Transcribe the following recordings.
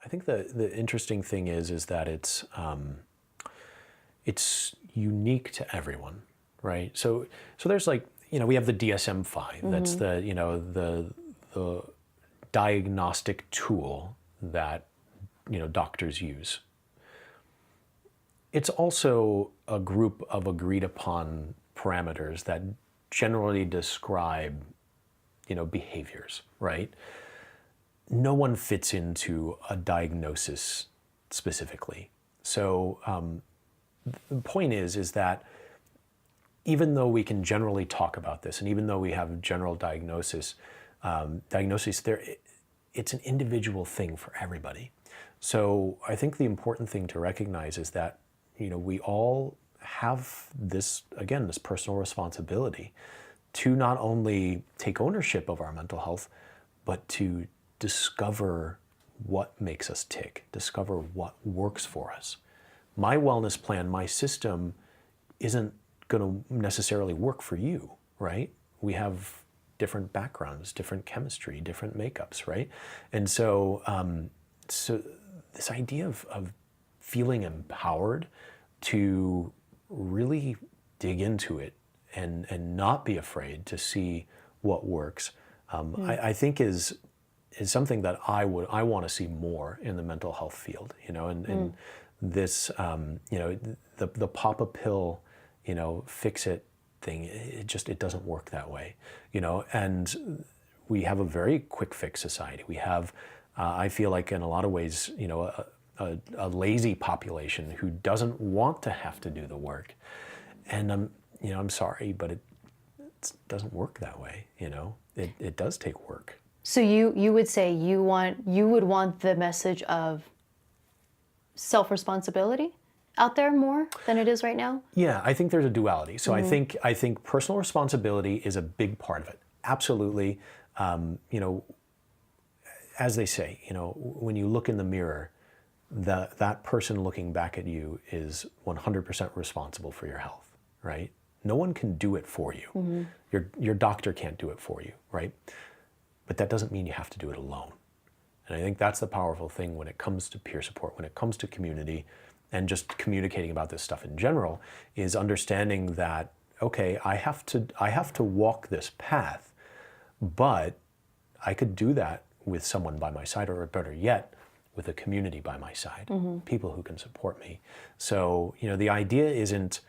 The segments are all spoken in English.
I think the interesting thing is that it's unique to everyone, right? So there's like, we have the DSM-5. That's the diagnostic tool that doctors use. It's also a group of agreed upon parameters that generally describe behaviors, right? No one fits into a diagnosis specifically. So the point is that even though we can generally talk about this, and even though we have general diagnosis there, it's an individual thing for everybody. So I think the important thing to recognize is that we all have this personal responsibility to not only take ownership of our mental health, but to discover what makes us tick, discover what works for us. My wellness plan, my system isn't going to necessarily work for you, right? We have different backgrounds, different chemistry, different makeups, right? And so, so this idea of feeling empowered to really dig into it and not be afraid to see what works, I think is something that I want to see more in the mental health field, and this, the pop a pill, fix it thing, it doesn't work that way, and we have a very quick fix society. We have, I feel like in a lot of ways, a lazy population who doesn't want to have to do the work. And I'm sorry, but it doesn't work that way, it does take work. So you would say you would want the message of self-responsibility out there more than it is right now? Yeah, I think there's a duality. So I think personal responsibility is a big part of it. Absolutely. As they say, when you look in the mirror, that person looking back at you is 100% responsible for your health, right? No one can do it for you. Your doctor can't do it for you, right? But that doesn't mean you have to do it alone. And I think that's the powerful thing when it comes to peer support, when it comes to community, and just communicating about this stuff in general, is understanding that, okay, I have to walk this path, but I could do that with someone by my side, or better yet, with a community by my side, people who can support me. So, the idea isn't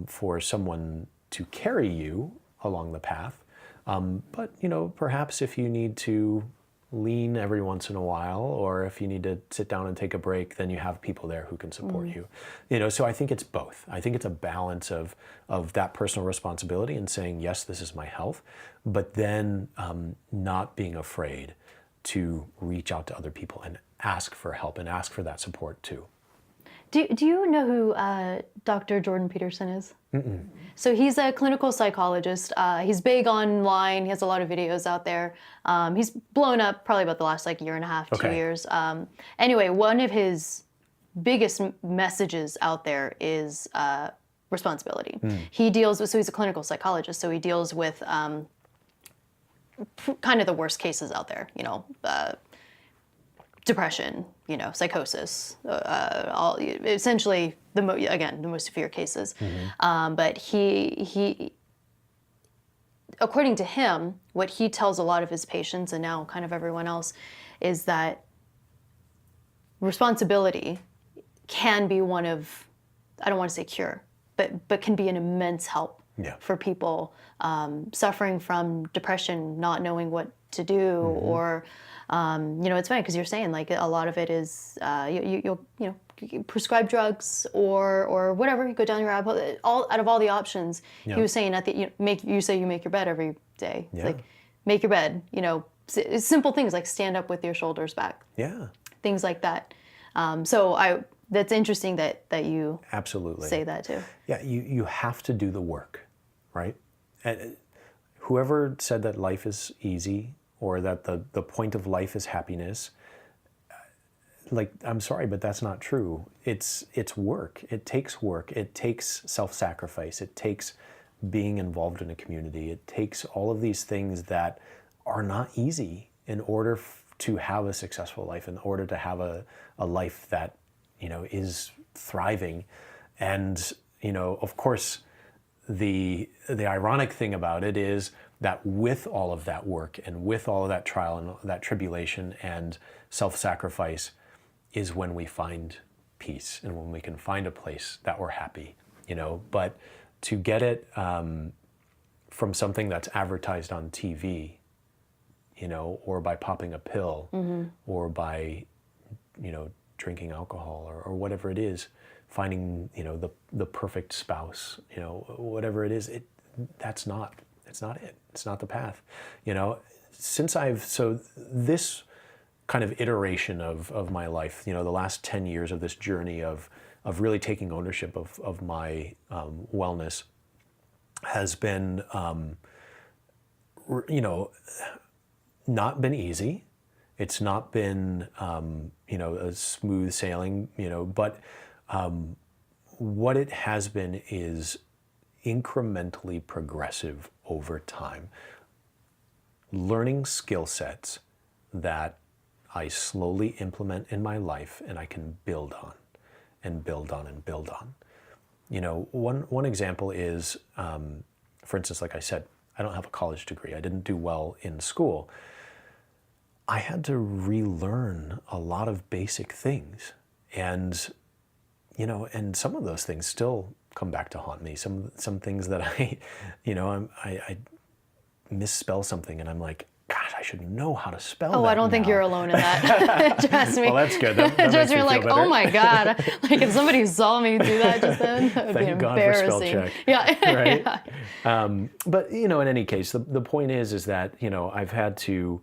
for someone to carry you along the path, but, perhaps if you need to lean every once in a while, or if you need to sit down and take a break, then you have people there who can support you. So I think it's both. I think it's a balance of that personal responsibility and saying, yes, this is my health, but then not being afraid to reach out to other people and ask for help and ask for that support too. Do you know who Dr. Jordan Peterson is? Mm-mm. So he's a clinical psychologist. He's big online. He has a lot of videos out there. He's blown up probably about the last year and a half, 2 years. Anyway, one of his biggest messages out there is responsibility. He deals with, so he's a clinical psychologist, so he deals with kind of the worst cases out there, depression, psychosis, essentially the most severe cases. But he, according to him, what he tells a lot of his patients and now kind of everyone else is that responsibility can be one of, I don't want to say cure, but can be an immense help for people suffering from depression, not knowing what to do, or it's funny because you're saying a lot of it is you'll prescribe drugs or whatever, you go down your rabbit hole. Out of all the options, he was saying you make your bed every day. It's like, make your bed. Simple things like stand up with your shoulders back. Yeah. Things like that. That's interesting that you absolutely say that too. Yeah, you have to do the work, right? And whoever said that life is easy or that the point of life is happiness, I'm sorry, but that's not true. It's work. It takes work. It takes self-sacrifice. It takes being involved in a community. It takes all of these things that are not easy in order to have a successful life, in order to have a life that, is thriving. And, of course, the ironic thing about it is that with all of that work and with all of that trial and that tribulation and self-sacrifice is when we find peace and when we can find a place that we're happy, But to get it from something that's advertised on TV, or by popping a pill, or by, drinking alcohol, or whatever it is, finding, the perfect spouse, whatever it is, it's not it. It's not the path. So this kind of iteration of my life, the last 10 years of this journey of really taking ownership of my wellness has been, not been easy. It's not been, a smooth sailing, but what it has been is incrementally progressive over time. Learning skill sets that I slowly implement in my life and I can build on and build on and build on. One example is, for instance, like I said, I don't have a college degree. I didn't do well in school. I had to relearn a lot of basic things. And, and some of those things still come back to haunt me. Some things that I misspell something and I'm like, God, I should know how to spell that. Oh, I don't think you're alone in that. Trust me. Well, that's good. That Trust makes me, me you're feel like, better. oh my God. Like if somebody saw me do that just then, that would be Thank God for spell embarrassing. check. Yeah. Right? Yeah. But, in any case, the point is that, I've had to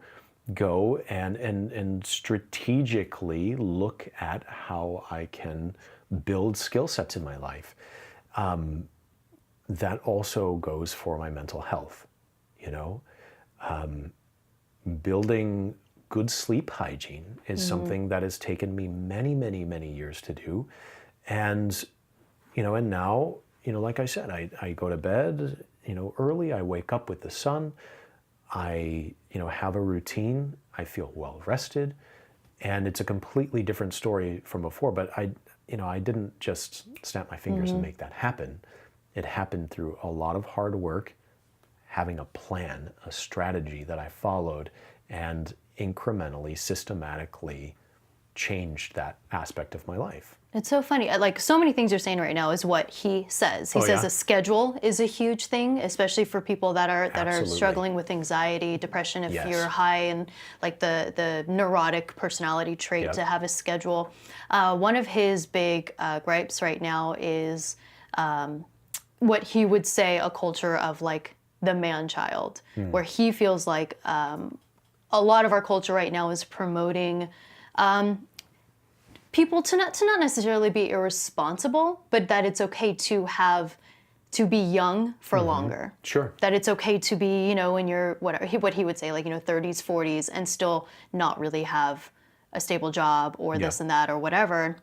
go and strategically look at how I can build skill sets in my life. That also goes for my mental health, building good sleep hygiene is something that has taken me many, many, many years to do. And, and now, like I said, I go to bed, early, I wake up with the sun, I, have a routine, I feel well rested, and it's a completely different story from before, but I didn't just snap my fingers and make that happen. It happened through a lot of hard work, having a plan, a strategy that I followed, and incrementally, systematically changed that aspect of my life. It's so funny. Like so many things you're saying right now is what he says. He says yeah? a schedule is a huge thing, especially for people that are Absolutely. struggling with anxiety, depression. If Yes. you're high in like the neurotic personality trait, Yep. to have a schedule. One of his big gripes right now is what he would say a culture of like the man-child, where he feels like a lot of our culture right now is promoting people to not necessarily be irresponsible, but that it's okay to be young for longer. Sure. That it's okay to be, in your what he would say, like 30s, 40s, and still not really have a stable job or this and that or whatever.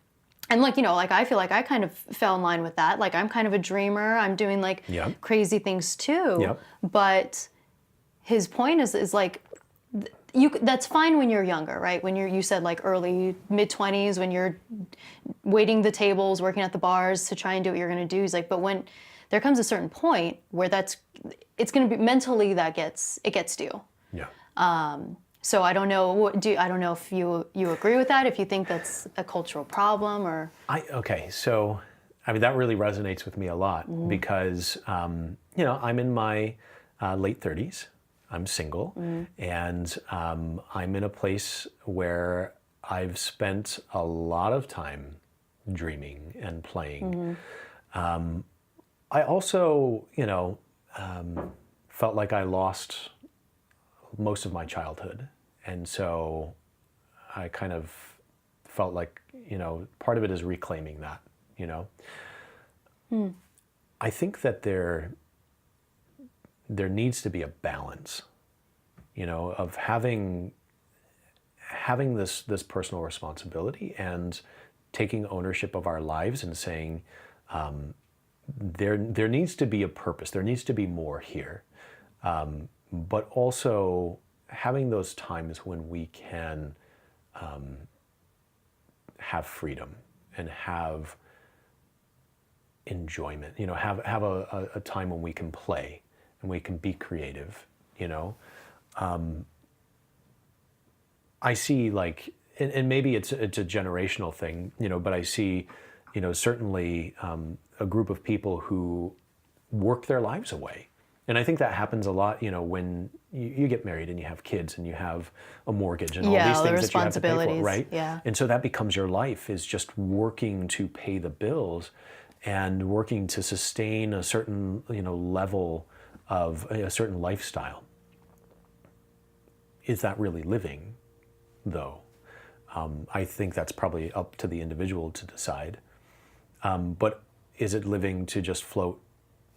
And like I feel like I kind of fell in line with that. Like I'm kind of a dreamer. I'm doing like crazy things too. Yep. But his point is like, that's fine when you're younger, right? When you said like early mid-20s, when you're waiting the tables, working at the bars to try and do what you're going to do. He's like, but when there comes a certain point where it's going to be mentally it gets to you. Yeah. So I don't know. I don't know if you agree with that. If you think that's a cultural problem, or Okay. So, that really resonates with me a lot because I'm in my late 30s. I'm single, and I'm in a place where I've spent a lot of time dreaming and playing. I also, felt like I lost most of my childhood, and so I kind of felt like, part of it is reclaiming that, I think that there needs to be a balance, of having this personal responsibility and taking ownership of our lives and saying, there needs to be a purpose. There needs to be more here. But also having those times when we can have freedom and have enjoyment, have a time when we can play and we can be creative, I see like, and maybe it's a generational thing, but I see, certainly a group of people who work their lives away. And I think that happens a lot, when you get married and you have kids and you have a mortgage and all these things that you have to pay for, right? Yeah. And so that becomes your life, is just working to pay the bills and working to sustain a certain, level of a certain lifestyle. Is that really living, though? I think that's probably up to the individual to decide. But is it living to just float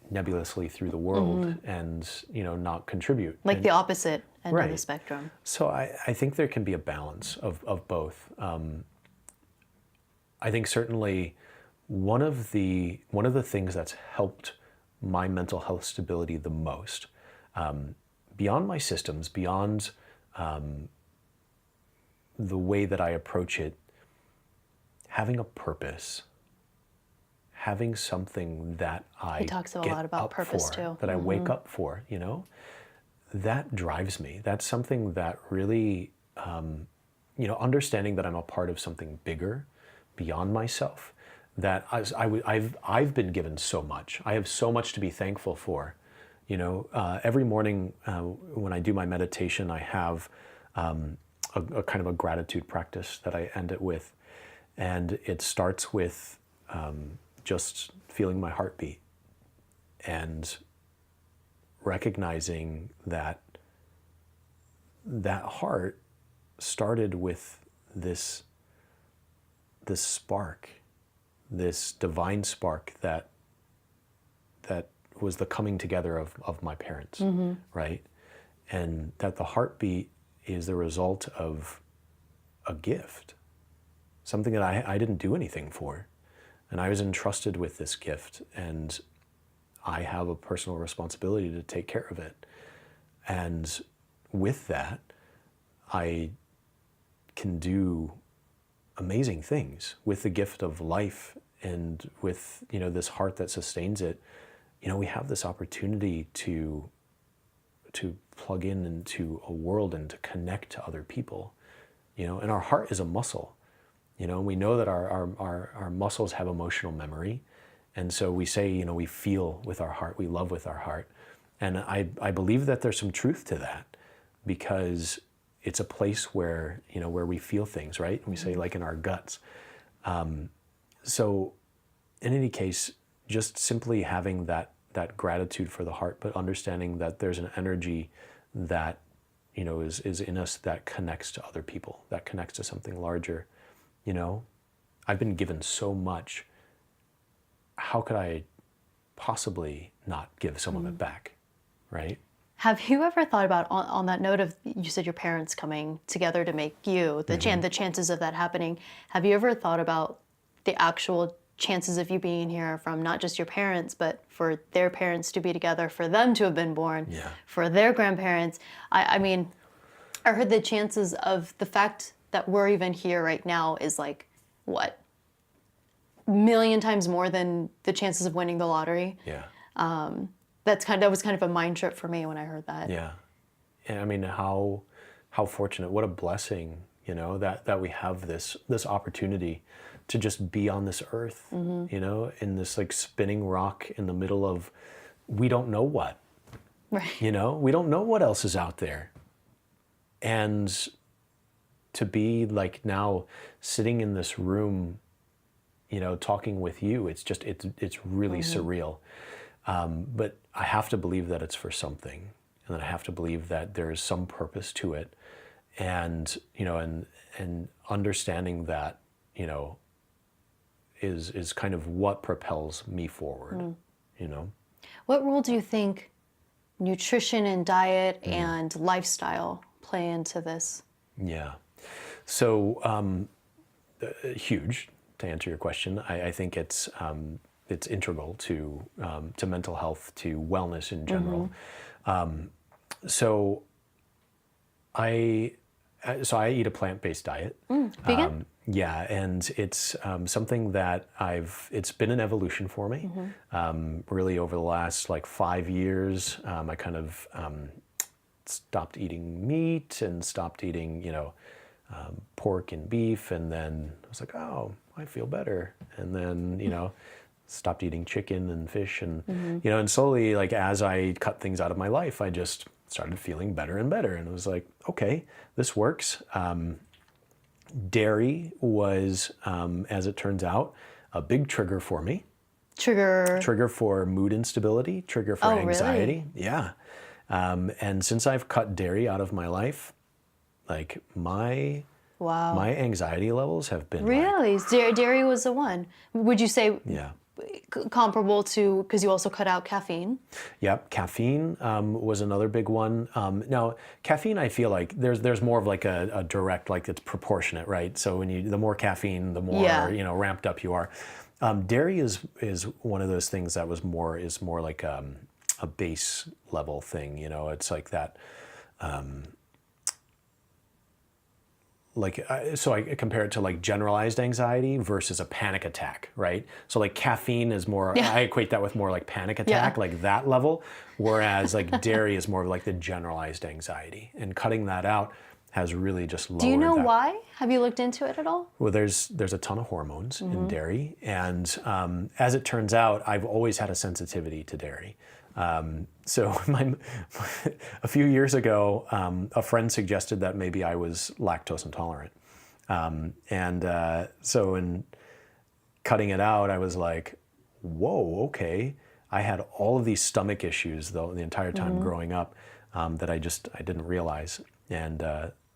nebulously through the world and, not contribute? Like the opposite end of the Right. spectrum. So I think there can be a balance of both. I think certainly one of the things that's helped my mental health stability the most, beyond my systems, beyond the way that I approach it, having a purpose, having something that I He talks a get lot about up purpose for, too. that I wake up for, that drives me. That's something that really, understanding that I'm a part of something bigger, beyond myself. That I've been given so much. I have so much to be thankful for. Every morning when I do my meditation, I have a kind of a gratitude practice that I end it with, and it starts with just feeling my heartbeat and recognizing that heart started with this spark, this divine spark that was the coming together of my parents, right? And that the heartbeat is the result of a gift, something that I didn't do anything for. And I was entrusted with this gift, and I have a personal responsibility to take care of it. And with that, I can do amazing things with the gift of life, and with, this heart that sustains it. We have this opportunity to plug in into a world and to connect to other people, and our heart is a muscle, and we know that our muscles have emotional memory. And so we say, we feel with our heart, we love with our heart. And I believe that there's some truth to that, because it's a place where, where we feel things, right? And we say, like, in our guts. So in any case, just simply having that gratitude for the heart, but understanding that there's an energy that, is in us, that connects to other people, that connects to something larger. I've been given so much. How could I possibly not give some of it back, right? Have you ever thought about, on that note of, you said your parents coming together to make you, the chances of that happening, have you ever thought about the actual chances of you being here from not just your parents, but for their parents to be together, for them to have been born, for their grandparents? I mean, I heard the chances of the fact that we're even here right now is like, what, a million times more than the chances of winning the lottery? Yeah. That was kind of a mind trip for me when I heard that. Yeah. And I mean, how fortunate, what a blessing, that we have this opportunity to just be on this earth, in this like spinning rock in the middle of, we don't know what, Right. we don't know what else is out there. And to be like now sitting in this room, talking with you, it's really surreal. But I have to believe that it's for something, and that I have to believe that there is some purpose to it, and and understanding that is kind of what propels me forward. What role do you think nutrition and diet and lifestyle play into this? Yeah, so huge. To answer your question, I think it's integral to mental health, to wellness in general. So So I eat a plant-based diet. Vegan? Yeah, and it's something that it's been an evolution for me. Really over the last like 5 years, I kind of stopped eating meat and stopped eating, pork and beef. And then I was like, oh, I feel better. And then, stopped eating chicken and fish. And, and slowly, like as I cut things out of my life, I just started feeling better and better. And it was like, okay, this works. Dairy was, as it turns out, a big trigger for me. Trigger for mood instability, trigger for anxiety. Really? Yeah. And since I've cut dairy out of my life, like my anxiety levels have been really? Dairy was the one. Would you say comparable to, because you also cut out caffeine? Yep, caffeine was another big one. Now, caffeine, I feel like there's more of like a direct, like it's proportionate, right? So the more caffeine, the more ramped up you are. Dairy is one of those things that is more like a base level thing. It's like that. So I compare it to like generalized anxiety versus a panic attack, right? So like caffeine is more, I equate that with more like panic attack, like that level, whereas like dairy is more like the generalized anxiety. And cutting that out has really just lowered that. Do you know why? Have you looked into it at all? Well, there's a ton of hormones in dairy. And as it turns out, I've always had a sensitivity to dairy. So a few years ago, a friend suggested that maybe I was lactose intolerant. So in cutting it out, I was like, whoa, okay. I had all of these stomach issues though the entire time growing up that I didn't realize. And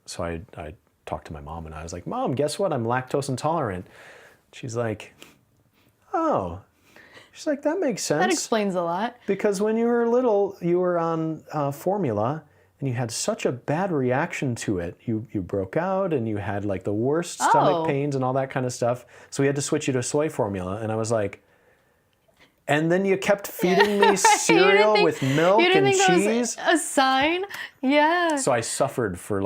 so I talked to my mom and I was like, Mom, guess what? I'm lactose intolerant. She's like, oh. She's like, that makes sense. That explains a lot. Because when you were little, you were on formula and you had such a bad reaction to it. You broke out and you had like the worst stomach pains and all that kind of stuff. So we had to switch you to soy formula. And I was like, and then you kept feeding me cereal with milk and cheese. That was a sign? Yeah. So I suffered for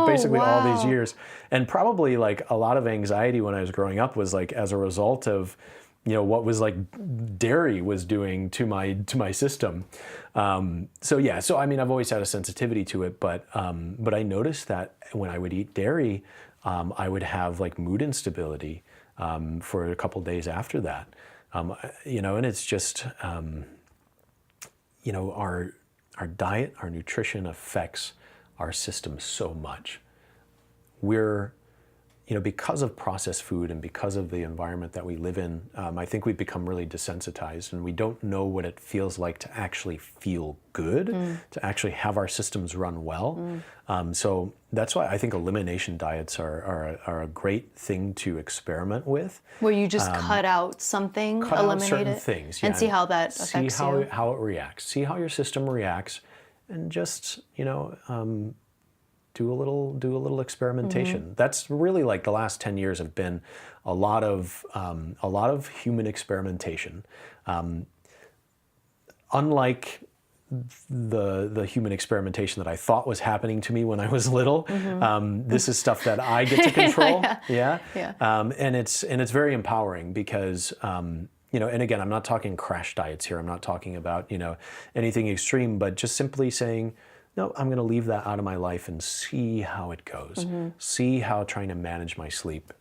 basically all these years. And probably like a lot of anxiety when I was growing up was like as a result of what was like dairy was doing to my system. So I mean, I've always had a sensitivity to it, but I noticed that when I would eat dairy, I would have like mood instability for a couple days after that. And it's just, our diet, our nutrition affects our system so much. We're because of processed food and because of the environment that we live in, I think we've become really desensitized and we don't know what it feels like to actually feel good, to actually have our systems run well. So that's why I think elimination diets are a great thing to experiment with. Where you just cut out something, eliminate certain it, things, and see how that affects you. See how it reacts. See how your system reacts, and just do a little experimentation. That's really like the last 10 years have been a lot of human experimentation. Unlike the human experimentation that I thought was happening to me when I was little, this is stuff that I get to control. And it's very empowering because and again, I'm not talking crash diets here. I'm not talking about anything extreme, but just simply saying, no, I'm going to leave that out of my life and see how it goes. See how trying to manage my sleep.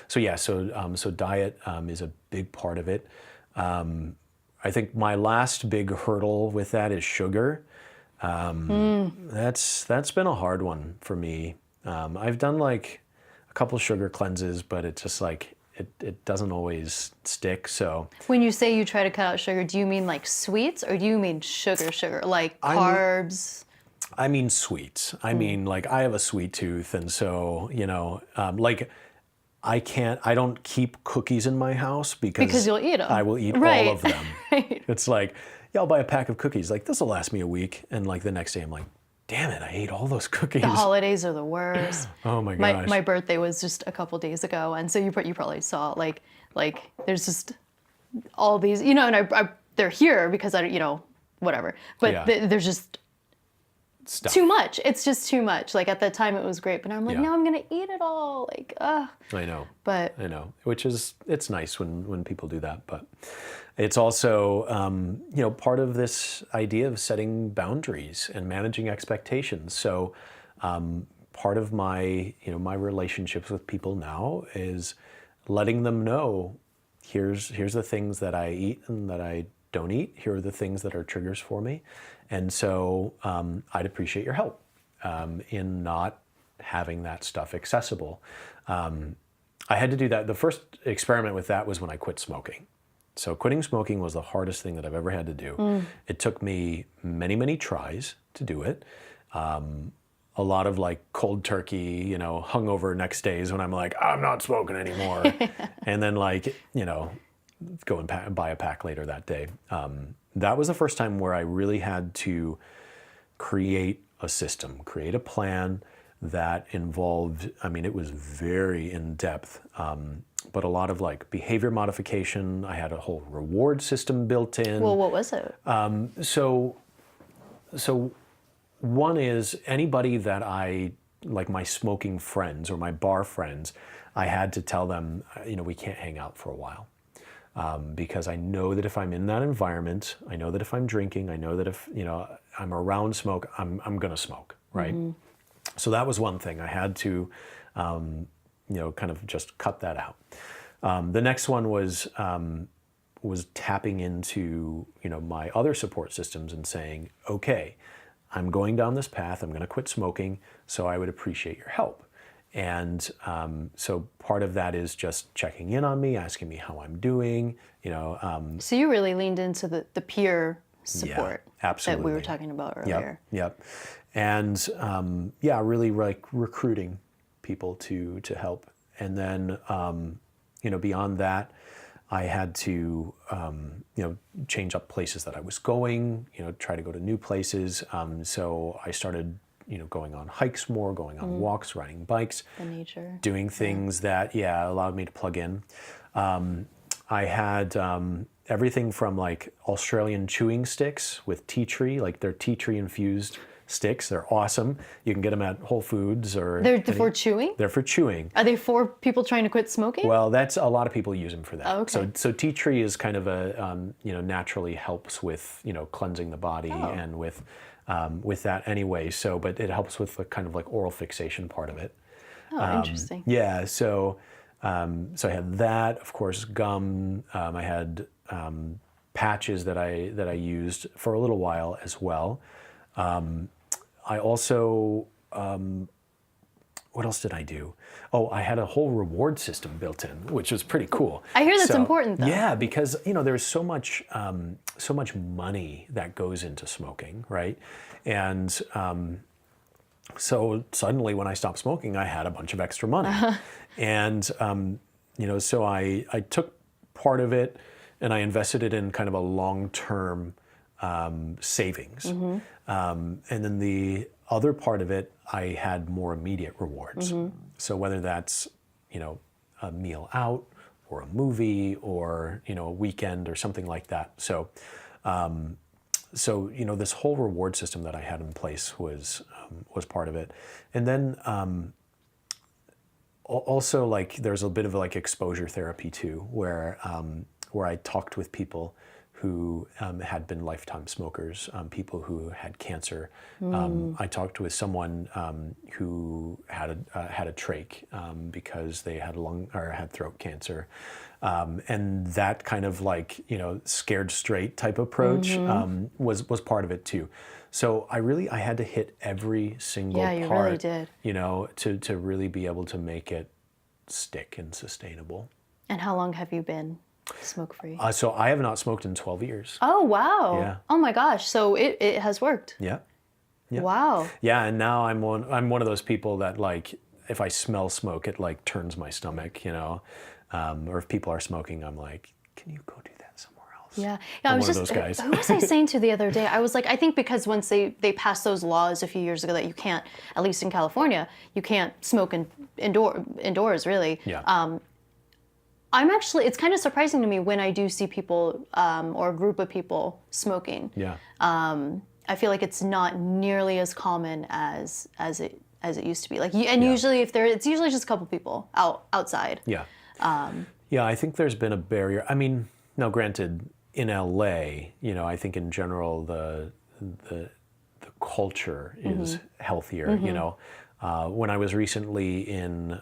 So diet is a big part of it. I think my last big hurdle with that is sugar. That's been a hard one for me. I've done like a couple sugar cleanses, but it's just like it doesn't always stick. So when you say you try to cut out sugar, do you mean like sweets or do you mean sugar, like carbs? I mean sweets. I mean, like I have a sweet tooth, and so I don't keep cookies in my house because you'll eat them. I will eat all of them. It's like, I'll buy a pack of cookies. Like this will last me a week, and like the next day I'm like, damn it, I ate all those cookies. The holidays are the worst. Oh my gosh. My birthday was just a couple days ago, and so you probably saw like there's just all these, and they're here because whatever. But there's just stuff. Too much. It's just too much. Like at that time it was great, but now I'm like, Yeah. now I'm gonna eat it all. Like, ugh. I know. But I know. Which is, it's nice when people do that, but it's also, part of this idea of setting boundaries and managing expectations. So part of my, my relationships with people now is letting them know, here's the things that I eat and that I don't eat. Here are the things that are triggers for me. And so I'd appreciate your help in not having that stuff accessible. I had to do that. The first experiment with that was when I quit smoking. So quitting smoking was the hardest thing that I've ever had to do. It took me many, many tries to do it. A lot of like cold turkey, hungover next days when I'm like, I'm not smoking anymore. And then like, go and buy a pack later that day. That was the first time where I really had to create a system, create a plan that involved, it was very in-depth, but a lot of like behavior modification. I had a whole reward system built in. well, what was it? So one is anybody that like my smoking friends or my bar friends, I had to tell them, we can't hang out for a while. Because I know that if I'm in that environment, I know that if I'm drinking, I know that if, I'm around smoke, I'm going to smoke, right? So that was one thing. I had to, kind of just cut that out. The next one was tapping into, my other support systems and saying, okay, I'm going down this path. I'm going to quit smoking. So I would appreciate your help. And so part of that is just checking in on me, asking me how I'm doing, So you really leaned into the peer support absolutely. that we were talking about earlier. Yep. And really like recruiting people to help. And then, beyond that, I had to, change up places that I was going, try to go to new places. So I started going on hikes more, going on walks, riding bikes, The nature. doing things that, allowed me to plug in. I had everything from like Australian chewing sticks with tea tree, like they're tea tree infused sticks. They're awesome. You can get them at Whole Foods or... They're for chewing? They're for chewing. Are they for people trying to quit smoking? Well, that's a lot of people use them for that. Oh, okay. So tea tree is kind of a, naturally helps with, cleansing the body and with that anyway. So, but it helps with the kind of like oral fixation part of it. Oh, interesting. Yeah. So I had that, of course, gum. I had patches that I used for a little while as well. I also, what else did I do? Oh, I had a whole reward system built in, which was pretty cool. I hear that's important, though. Yeah, because there's so much money that goes into smoking, right? And so suddenly, when I stopped smoking, I had a bunch of extra money, and so I took part of it and I invested it in kind of a long-term savings. And then the other part of it, I had more immediate rewards. So whether that's, a meal out or a movie or, a weekend or something like that. So, this whole reward system that I had in place was part of it. And then also like there's a bit of like exposure therapy too, where I talked with people who had been lifetime smokers, people who had cancer. I talked with someone who had a trach because they had had throat cancer, and that kind of like scared straight type approach was part of it too. So I had to hit every single Yeah, you part, really did. To really be able to make it stick and sustainable. And how long have you been smoke-free? So I have not smoked in 12 years. Oh, wow. Yeah. Oh my gosh. So it has worked. Yeah. Yeah. Wow. Yeah, and now I'm one of those people that like if I smell smoke, it like turns my stomach, or if people are smoking, I'm like, can you go do that somewhere else? Yeah. I'm I was one just, of those guys. who was I saying to the other day? I was like, I think because once they passed those laws a few years ago that you can't, at least in California, you can't smoke indoors really. Yeah. It's kind of surprising to me when I do see people or a group of people smoking. Yeah. I feel like it's not nearly as common as it used to be. Like, and usually it's usually just a couple people outside. Yeah. Yeah, I think there's been a barrier. I mean, now granted, in LA, I think in general the culture is healthier. When I was recently in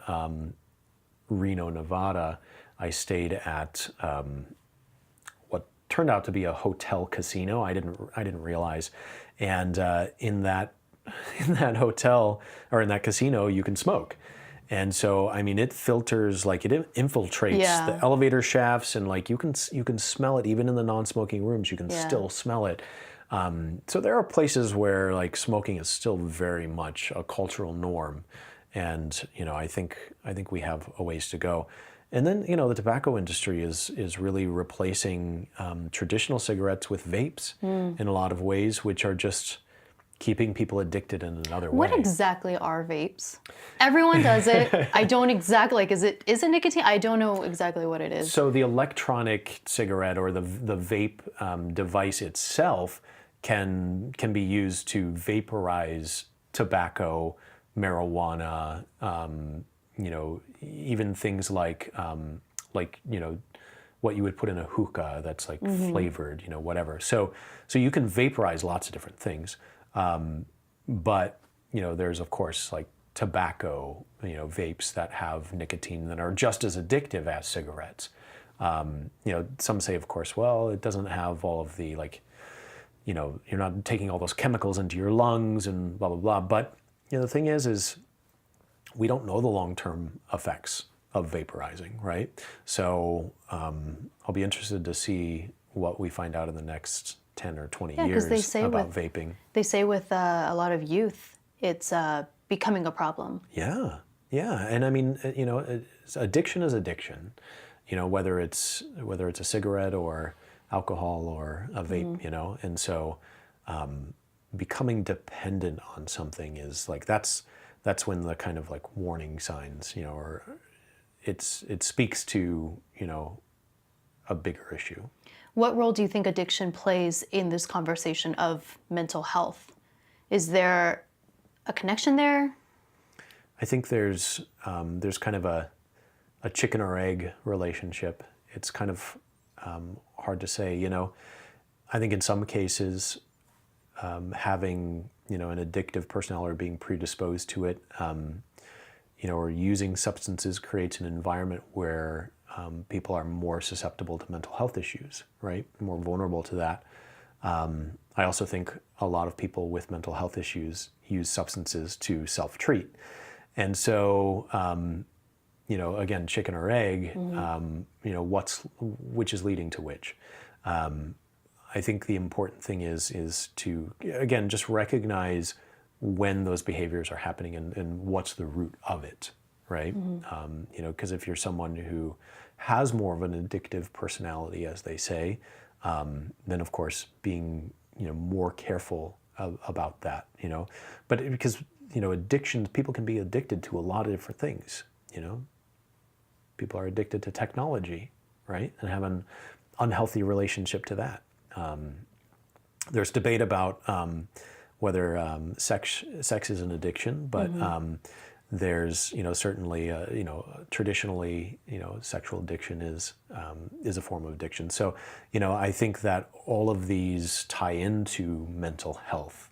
Reno, Nevada, I stayed at what turned out to be a hotel casino. I didn't realize, and in that hotel or in that casino, you can smoke. And so, I mean, it filters, like it infiltrates the elevator shafts, and like you can smell it even in the non-smoking rooms. You can still smell it. So there are places where like smoking is still very much a cultural norm, and I think we have a ways to go. And then the tobacco industry is really replacing traditional cigarettes with vapes in a lot of ways, which are just keeping people addicted in another way. What exactly are vapes? Everyone does it. I don't exactly, like, is it nicotine? I don't know exactly what it is. So the electronic cigarette or the vape device itself can be used to vaporize tobacco, marijuana, even things like what you would put in a hookah that's like flavored, whatever. So you can vaporize lots of different things. But there's of course like tobacco, vapes that have nicotine that are just as addictive as cigarettes. Some say, of course, well, it doesn't have all of the you're not taking all those chemicals into your lungs and blah blah blah. But the thing is we don't know the long-term effects of vaporizing, right? So I'll be interested to see what we find out in the next 10 or 20 years about vaping. They say with a lot of youth, it's becoming a problem. Yeah, and I mean, addiction is addiction. Whether it's a cigarette or alcohol or a vape. And so becoming dependent on something is like that's when the kind of like warning signs, or it speaks to a bigger issue. What role do you think addiction plays in this conversation of mental health? Is there a connection there? I think there's kind of a chicken or egg relationship. It's kind of hard to say. I think in some cases, having an addictive personality or being predisposed to it, or using substances creates an environment where people are more susceptible to mental health issues, right? More vulnerable to that. I also think a lot of people with mental health issues use substances to self-treat. And so, again, chicken or egg, which is leading to which? I think the important thing is to, again, just recognize when those behaviors are happening and what's the root of it, right? Because if you're someone who has more of an addictive personality, as they say, then of course being more careful about that, But because addictions, people can be addicted to a lot of different things. People are addicted to technology, right, and have an unhealthy relationship to that. There's debate about whether sex is an addiction, but there's certainly traditionally sexual addiction is a form of addiction. So I think that all of these tie into mental health.